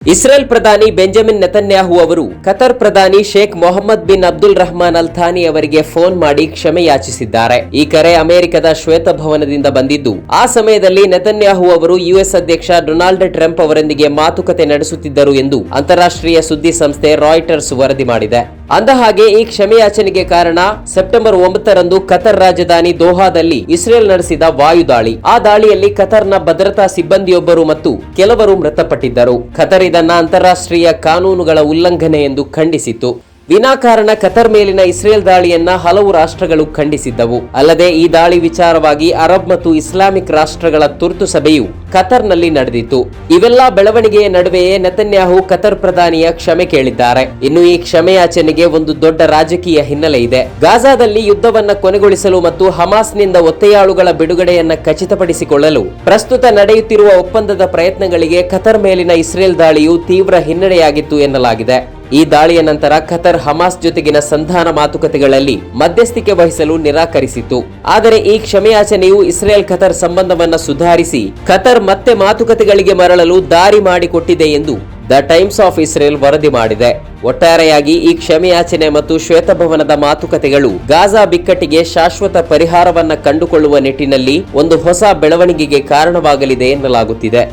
Israel ಪ್ರಧಾನಿ Benjamin Netanyahu ಅವರು Qatar ಪ್ರಧಾನಿ Sheikh Mohammed bin Abdul Rahman Al Thani ಅವರಿಗೆ ಫೋನ್ ಮಾಡಿ ಕ್ಷಮೆ ಯಾಚಿಸಿದ್ದಾರೆ. ಈ ಕರೆ ಅಮೆರಿಕದ ಶ್ವೇತಭವನದಿಂದ ಬಂದಿದ್ದು, ಆ ಸಮಯದಲ್ಲಿ ನೆತನ್ಯಾಹು ಅವರು ಯುಎಸ್ ಅಧ್ಯಕ್ಷ ಡೊನಾಲ್ಡ್ ಟ್ರಂಪ್ ಅವರೊಂದಿಗೆ ಮಾತುಕತೆ ನಡೆಸುತ್ತಿದ್ದರು ಎಂದು ಅಂತಾರಾಷ್ಟ್ರೀಯ ಸುದ್ದಿ ಸಂಸ್ಥೆ ರಾಯ್ಟರ್ಸ್ ವರದಿ ಮಾಡಿದೆ. ಅಂದಹಾಗೆ ಈ ಕ್ಷಮೆಯಾಚನೆಗೆ ಕಾರಣ ಸೆಪ್ಟೆಂಬರ್ 9ರಂದು ಕತರ್ ರಾಜಧಾನಿ ದೋಹಾದಲ್ಲಿ ಇಸ್ರೇಲ್ ನಡೆಸಿದ ವಾಯುದಾಳಿ. ಆ ದಾಳಿಯಲ್ಲಿ ಕತರ್ನ ಭದ್ರತಾ ಸಿಬ್ಬಂದಿಯೊಬ್ಬರು ಮತ್ತು ಕೆಲವರು ಮೃತಪಟ್ಟಿದ್ದರು. ಕತರ್ ಇದನ್ನ ಅಂತಾರಾಷ್ಟ್ರೀಯ ಕಾನೂನುಗಳ ಉಲ್ಲಂಘನೆ ಎಂದು ಖಂಡಿಸಿತು. ವಿನಾಕಾರಣ ಕತರ್ ಮೇಲಿನ ಇಸ್ರೇಲ್ ದಾಳಿಯನ್ನ ಹಲವು ರಾಷ್ಟ್ರಗಳು ಖಂಡಿಸಿದ್ದವು. ಅಲ್ಲದೆ ಈ ದಾಳಿ ವಿಚಾರವಾಗಿ ಅರಬ್ ಮತ್ತು ಇಸ್ಲಾಮಿಕ್ ರಾಷ್ಟ್ರಗಳ ತುರ್ತು ಸಭೆಯು ಕತರ್ನಲ್ಲಿ ನಡೆದಿತ್ತು. ಇವೆಲ್ಲ ಬೆಳವಣಿಗೆಯ ನಡುವೆಯೇ ನೆತನ್ಯಾಹು ಕತರ್ ಪ್ರಧಾನಿಯ ಕ್ಷಮೆ ಕೇಳಿದ್ದಾರೆ. ಇನ್ನು ಈ ಕ್ಷಮೆಯಾಚನೆಗೆ ಒಂದು ದೊಡ್ಡ ರಾಜಕೀಯ ಹಿನ್ನೆಲೆ ಇದೆ. ಗಾಜಾದಲ್ಲಿ ಯುದ್ಧವನ್ನ ಕೊನೆಗೊಳಿಸಲು ಮತ್ತು ಹಮಾಸ್ನಿಂದ ಒತ್ತೆಯಾಳುಗಳ ಬಿಡುಗಡೆಯನ್ನ ಖಚಿತಪಡಿಸಿಕೊಳ್ಳಲು ಪ್ರಸ್ತುತ ನಡೆಯುತ್ತಿರುವ ಒಪ್ಪಂದದ ಪ್ರಯತ್ನಗಳಿಗೆ ಕತರ್ ಮೇಲಿನ ಇಸ್ರೇಲ್ ದಾಳಿಯು ತೀವ್ರ ಹಿನ್ನಡೆಯಾಗಿತ್ತು ಎನ್ನಲಾಗಿದೆ. ಈ ದಾಳಿಯ ನಂತರ ಕತರ್ ಹಮಾಸ್ ಜೊತೆಗಿನ ಸಂಧಾನ ಮಾತುಕತೆಗಳಲ್ಲಿ ಮಧ್ಯಸ್ಥಿಕೆ ವಹಿಸಲು ನಿರಾಕರಿಸಿತ್ತು. ಆದರೆ ಈ ಕ್ಷಮೆಯಾಚನೆಯು ಇಸ್ರೇಲ್ ಕತರ್ ಸಂಬಂಧವನ್ನ ಸುಧಾರಿಸಿ ಕತರ್ ಮತ್ತೆ ಮಾತುಕತೆಗಳಿಗೆ ಮರಳಲು ದಾರಿ ಮಾಡಿಕೊಟ್ಟಿದೆ ಎಂದು ದ ಟೈಮ್ಸ್ ಆಫ್ ಇಸ್ರೇಲ್ ವರದಿ ಮಾಡಿದೆ. ಒಟ್ಟಾರೆಯಾಗಿ ಈ ಕ್ಷಮೆಯಾಚನೆ ಮತ್ತು ಶ್ವೇತಭವನದ ಮಾತುಕತೆಗಳು ಗಾಜಾ ಬಿಕ್ಕಟ್ಟಿಗೆ ಶಾಶ್ವತ ಪರಿಹಾರವನ್ನ ಕಂಡುಕೊಳ್ಳುವ ನಿಟ್ಟಿನಲ್ಲಿ ಒಂದು ಹೊಸ ಬೆಳವಣಿಗೆಗೆ ಕಾರಣವಾಗಲಿದೆ ಎನ್ನಲಾಗುತ್ತಿದೆ.